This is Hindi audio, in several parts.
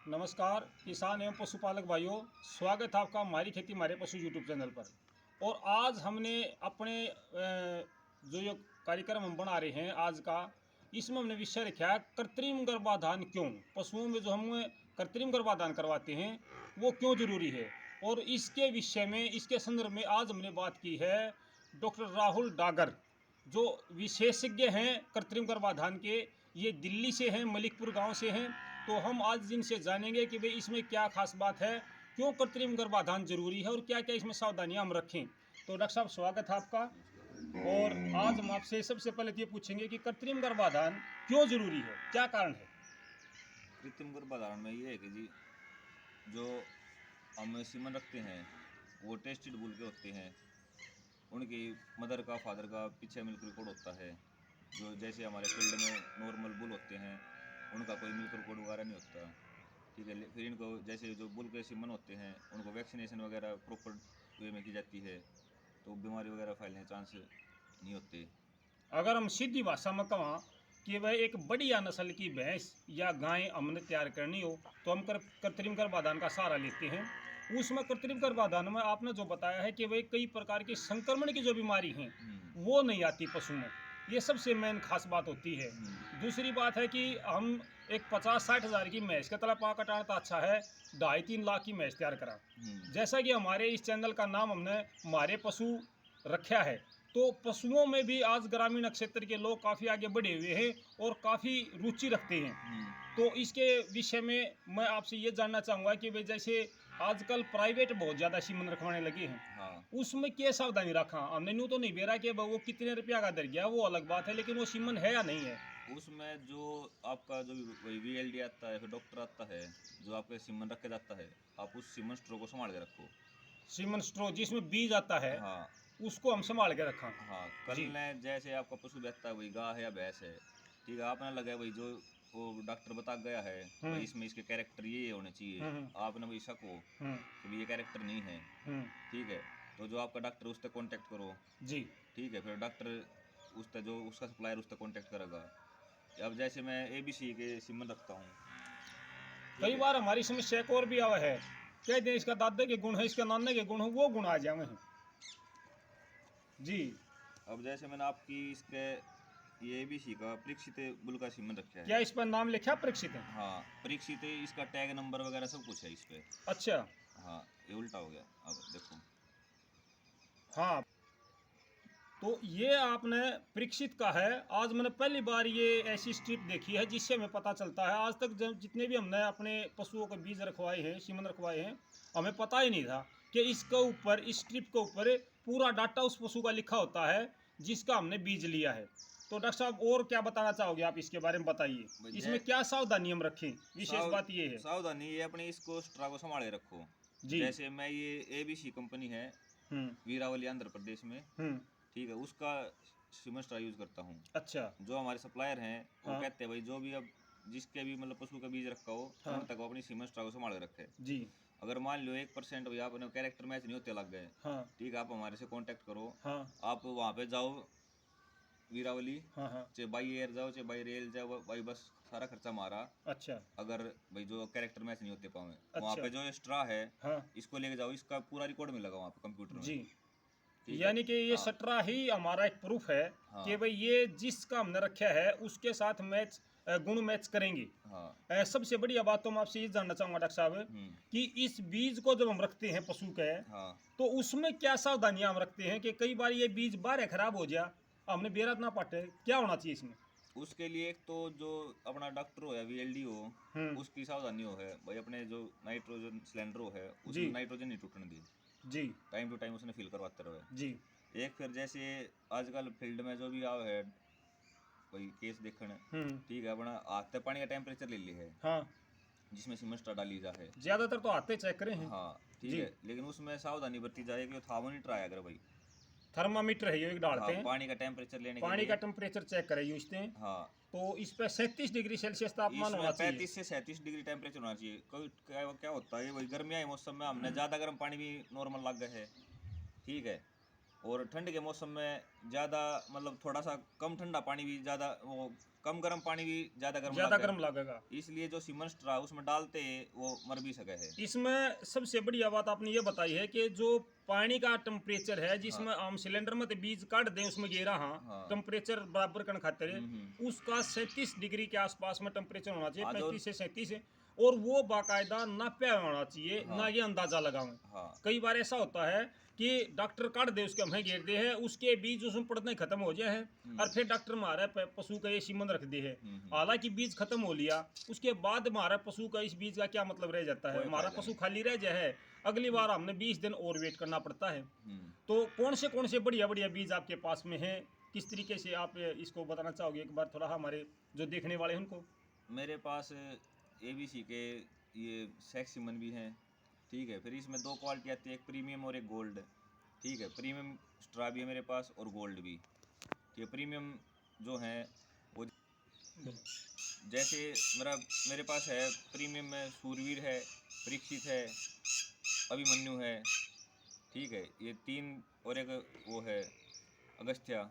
नमस्कार किसान एवं पशुपालक भाइयों, स्वागत है आपका हमारी खेती हमारे पशु यूट्यूब चैनल पर। और आज हमने अपने जो ये कार्यक्रम हम बना रहे हैं आज का, इसमें हमने विषय रखा है कृत्रिम गर्भाधान क्यों। पशुओं में जो हम कृत्रिम गर्भाधान करवाते हैं वो क्यों ज़रूरी है, और इसके विषय में, इसके संदर्भ में आज हमने बात की है डॉक्टर राहुल डागर, जो विशेषज्ञ हैं कृत्रिम गर्भाधान के। ये दिल्ली से हैं, मलिकपुर गांव से हैं। तो हम आज इनसे जानेंगे कि भाई इसमें क्या खास बात है, क्यों कृत्रिम गर्भाधान जरूरी है और क्या क्या इसमें सावधानियां हम रखें। तो डॉक्टर साहब स्वागत है आपका। और आज हम आपसे सबसे पहले ये पूछेंगे कि कृत्रिम गर्भाधान क्यों जरूरी है, क्या कारण है। कृत्रिम गर्भाधान में ये है कि जी जो हम सीमन रखते हैं वो टेस्टेड बुल के होते हैं। उनकी मदर का फादर का पीछे मिल्क रिकॉर्ड होता है। जो जैसे हमारे फील्ड में नॉर्मल बुल होते हैं उनका कोई मिल्क रिकॉर्ड वगैरह नहीं होता। ठीक है, फिर इनको जैसे जो बुल के सीमन होते हैं उनको वैक्सीनेशन वगैरह प्रॉपर वे में की जाती है, तो बीमारी वगैरह फैलने के चांस नहीं होते। अगर हम सीधी भाषा में कहें कि वह एक बढ़िया नस्ल की भैंस या गाय हमने तैयार करनी हो तो हम कृत्रिम गर्भाधान का सहारा लेते हैं। उसमें कृत्रिम गर्भाधान में आपने जो बताया है कि वह कई प्रकार की संक्रमण की जो बीमारी हैं वो नहीं आती पशु में। ये सबसे मेन खास बात होती है। दूसरी बात है कि हम एक 50-60 हज़ार की भैंस का तला पा कटाना तो अच्छा है, 2.5-3 लाख की भैंस तैयार करा। जैसा कि हमारे इस चैनल का नाम हमने हमारे पशु रखा है, तो पशुओं में भी आज ग्रामीण क्षेत्र के लोग काफ़ी आगे बढ़े हुए हैं और काफ़ी रुचि रखते हैं। तो इसके विषय में मैं आपसे ये जानना चाहूँगा कि भाई जैसे आजकल प्राइवेट बहुत ज़्यादा सीमन रखवाने लगे हैं, हाँ, उसमें क्या सावधानी रखा। हमने यूँ तो नहीं बेरा कि वो कितने रुपया का दर गया, वो अलग बात है, लेकिन वो सीमन है या नहीं है। उसमें जो आपका जो वीएलडी आता है, फिर डॉक्टर आता है जो आपके सीमन रख के जाता है, आप उस सीमन स्ट्रो को संभाल के रखो। सीमन स्ट्रो जिसमें बीज आता है हाँ उसको हम संभाल के रखा। हाँ, कल जी। ने जैसे आपका पशु बेचता है, वही गाय है या भैंस है, ठीक है, आपने लगा वही जो वो डॉक्टर बता गया है भाई इसमें इसके कैरेक्टर ये होने चाहिए, हम्म आपने वही शक हो हम्म कि भाई ये कैरेक्टर नहीं है, हम्म ठीक है, तो जो आपका डॉक्टर उससे कांटेक्ट करो। जी। ठीक है, फिर डॉक्टर उससे जो उसका सप्लायर उससे कांटेक्ट करेगा। अब जैसे मैं एबीसी के सिमन रखता हूँ, ठीक कई है, बार हमारी समस्या एक और भी आवा है, कहते हैं इसका दादा के गुण है, इसका नाना के गुण है, वो गुण आ जाए हैं। जी। अब जैसे मैंने आपकी इसके ये एबीसी का परीक्षित बुल का सिमन रखा क्या है। इस पर नाम लिखा परीक्षित है। हाँ, परीक्षित इसका टैग नंबर वगैरह सब कुछ है इस पे। अच्छा। हाँ, ये उल्टा हो गया, अब देखो। हाँ, तो ये आपने परीक्षित का है। आज मैंने पहली बार ये ऐसी स्ट्रिप देखी है जिससे हमें पता चलता है। आज तक जितने भी हमने अपने पशुओं के बीज रखवाए हैं, सीमन रखवाए हैं, हमें पता ही नहीं था कि इसके ऊपर, इस स्ट्रिप के ऊपर पूरा डाटा उस पशु का लिखा होता है जिसका हमने बीज लिया है। तो डॉक्टर साहब और क्या बताना चाहोगे आप इसके बारे में, बताइए भाई इसमें क्या सावधानी हम रखें। विशेष बात ये है। सावधानी ये अपनी इसको स्ट्रा को संभाले रखो। जी। जैसे मैं ये एबीसी कंपनी है हम्म वीरावली आंध्र प्रदेश में, हम्म ठीक है, उसका सीमन स्ट्रा यूज करता हूँ। अच्छा। जो हमारे सप्लायर हैं वो हाँ कहते हैं भाई जो भी अब जिसके भी मतलब पशु का बीज रखा हो हाँ उन तक वो अपनी सीमन स्ट्रा को संभाल के रखे। जी। अगर मान लो 1% भाई आपने कैरेक्टर मैच नहीं होते लग गए, हाँ ठीक है, आप हमारे से कांटेक्ट करो। हाँ आप वहाँ पे जाओ वीरावली, हाँ हाँ। चाहे बाई एयर जाओ चाहे बाई रेल जाओ, बाई बस, सारा खर्चा हमारा। अच्छा अगर भाई जो कैरेक्टर मैच नहीं होते पावे, वहाँ अच्छा। पे जो स्ट्रा है हाँ इसको लेके जाओ, इसका पूरा रिकॉर्ड मिलेगा वहाँ पे कंप्यूटर में। जी। ठीक है, यानी कि ये हाँ सट्रा ही हमारा एक प्रूफ है कि हाँ भाई ये जिसका हमने रखा है उसके साथ मैच, गुण मैच करेंगे। हाँ। सबसे बढ़िया बात तो मैं आपसे ये जानना चाहूँगा डॉक्टर साहब कि इस बीज को जब हम रखते हैं पशु के, हाँ, तो उसमें क्या सावधानियां हम रखते हैं कि कई बार ये बीज बाहर खराब हो जाए, हमने बेरा ना पाटे, क्या होना चाहिए इसमें। उसके लिए एक तो जो अपना डॉक्टर हो या वीएलडी हो, हम्म उसकी सावधानी हो है भाई अपने जो नाइट्रोजन सिलेंडर हो है जी उसमें नाइट्रोजन नहीं टूटने दी, जी टाइम टू टाइम उसने फिल करवाते रहे। जी। एक फिर जैसे आजकल फील्ड में जो भी आओ है भाई केस देखने, ठीक है, अपना हाथ से पानी का टेम्परेचर ले लिया है हाँ, जिसमें सीमेंट डाली जा है। ज्यादातर तो आते चेक करें हैं। हाँ, ठीक जी। है, लेकिन उसमें सावधानी बरती जाए कि वो थार्मोमीटर आया अगर भाई। थर्मामीटर है, ये एक डालते हाँ, हैं, पानी का टेम्परेचर लेने के पानी लिए। का टेम्परेचर चेक करें यूजते हैं। हाँ, तो इस पर 37 डिग्री सेल्सियस तापमान इसमें होना चाहिए। 35 से 37 डिग्री टेम्परेचर होना चाहिए। कोई क्या क्या होता है वही गर्मियाँ के मौसम में हमने ज़्यादा गर्म पानी भी नॉर्मल लग गए है, ठीक है, और ठंड के मौसम में ज़्यादा मतलब थोड़ा सा कम ठंडा पानी भी ज़्यादा वो कम गर्म पानी भी ज़्यादा ज़्यादा लगता गर्म लगेगा। है। इसलिए जो सीमन स्ट्रा उसमें डालते वो मर भी सके है। इसमें सबसे बढ़िया बात आपने ये बताई है कि जो पानी का टेम्परेचर है, जिसमें हाँ आम सिलेंडर में तो बीज काट दें उसमें गेरा, हाँ हाँ टेम्परेचर बराबर करने खातिर है, उसका 37 डिग्री के आसपास में टेम्परेचर होना चाहिए, हाँ, जो 35 से 37 है। और वो बाकायदा नापा होना चाहिए, हाँ ना ये अंदाजा लगावें। हाँ कई बार ऐसा होता है कि डॉक्टर काट दे उसके हमें घेर दे है, उसके बीज उसमें पड़ना ही खत्म हो जाए है, और फिर डॉक्टर मारा पशु का ये सीमन रख दे है। हालांकि बीज खत्म हो लिया, उसके बाद हमारा पशु का इस बीज का क्या मतलब रह जाता है, कोई हमारा फायदा पशु नहीं। खाली रह जाए है, अगली बार हमने 20 दिन और वेट करना पड़ता है। हम्म। तो कौन से बढ़िया बढ़िया बीज आपके पास में हैं, किस तरीके से आप इसको बताना चाहोगे, एक बार थोड़ा हमारे जो देखने वाले हैं उनको। मेरे पास ABC के ये सेक्स सीमन भी हैं, ठीक है। फिर इसमें दो क्वालिटी आती है, एक प्रीमियम और एक गोल्ड, ठीक है। प्रीमियम स्ट्रा भी है मेरे पास और गोल्ड भी, ठीक है। प्रीमियम जो है वो जैसे मेरे पास है प्रीमियम में सूरवीर है, परीक्षित है, अभिमन्यु है, ठीक है। ये तीन और एक वो है अगस्त्या,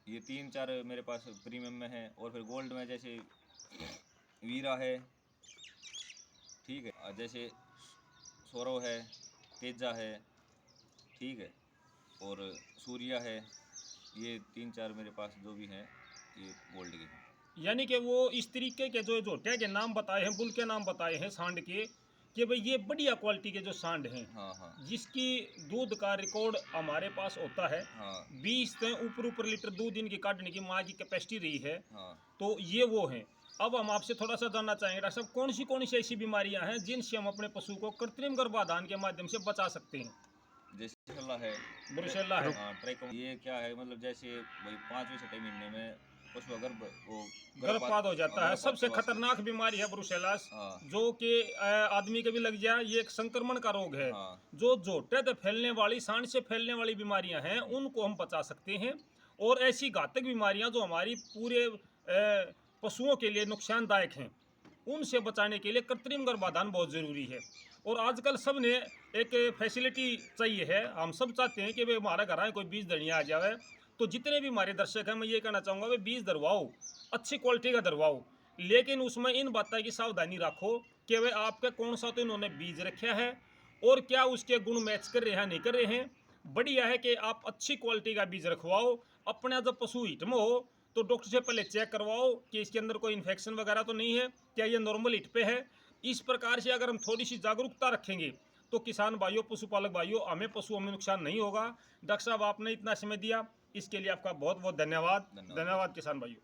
ये 3-4 मेरे पास प्रीमियम में है। और फिर गोल्ड में जैसे वीरा है, ठीक है, जैसे सौरव है, तेजा है, ठीक है, और सूर्या है। ये 3-4 मेरे पास जो भी हैं ये गोल्ड के हैं। यानी कि वो इस तरीके के जो जोटिया के नाम बताए हैं, बुल के नाम बताए हैं सांड के, कि भाई ये बढ़िया क्वालिटी के जो सांड हैं, हाँ हाँ जिसकी दूध का रिकॉर्ड हमारे पास होता है, हाँ 20 से ऊपर लीटर दूध इनकी काटने की माँ की कैपेसिटी रही है। हाँ। तो ये वो हैं। अब हम आपसे थोड़ा सा जानना चाहेंगे डॉक्टर साहब, कौन सी ऐसी बीमारियां हैं जिनसे हम अपने पशु को कृत्रिम गर्भाधान के माध्यम से बचा सकते हैं। जैसे ब्रुसेल्ला है, ब्रुसेल्ला है, हाँ ट्राइको, ये क्या है मतलब जैसे भाई 5वें-6वें महीने में पशु अगर वो गर्भपात हो जाता है। गर्भपात सबसे के वास्ते, खतरनाक बीमारी है ब्रुसेलास, हाँ जो कि आदमी के भी लग जाए, ये एक संक्रमण का रोग है। हाँ जो जोटे से फैलने वाली, सांड से फैलने वाली बीमारियां हैं, उनको हम बचा सकते हैं। और ऐसी घातक बीमारियां जो हमारी पूरे पशुओं के लिए नुकसानदायक हैं, उनसे बचाने के लिए कृत्रिम गर्भाधान बहुत ज़रूरी है। और आजकल सब ने एक फैसिलिटी चाहिए है, हम सब चाहते हैं कि भाई हमारा घर आए कोई बीज धनिया आ जाए। तो जितने भी हमारे दर्शक हैं, मैं ये कहना चाहूँगा, वे बीज धरवाओ, अच्छी क्वालिटी का धरवाओ, लेकिन उसमें इन बातों की सावधानी रखो कि वे आपका कौन सा तो इन्होंने बीज रखा है और क्या उसके गुण मैच कर रहे हैं नहीं कर रहे हैं। बढ़िया है कि आप अच्छी क्वालिटी का बीज रखवाओ। अपना जब पशु हिट में हो तो डॉक्टर से पहले चेक करवाओ कि इसके अंदर कोई इन्फेक्शन वगैरह तो नहीं है, क्या ये नॉर्मल हिट पे है। इस प्रकार से अगर हम थोड़ी सी जागरूकता रखेंगे तो किसान भाइयों, पशुपालक भाइयों, हमें पशुओं में नुकसान नहीं होगा। डॉक्टर साहब, आपने इतना समय दिया, इसके लिए आपका बहुत बहुत धन्यवाद। धन्यवाद। धन्यवाद किसान भाइयों।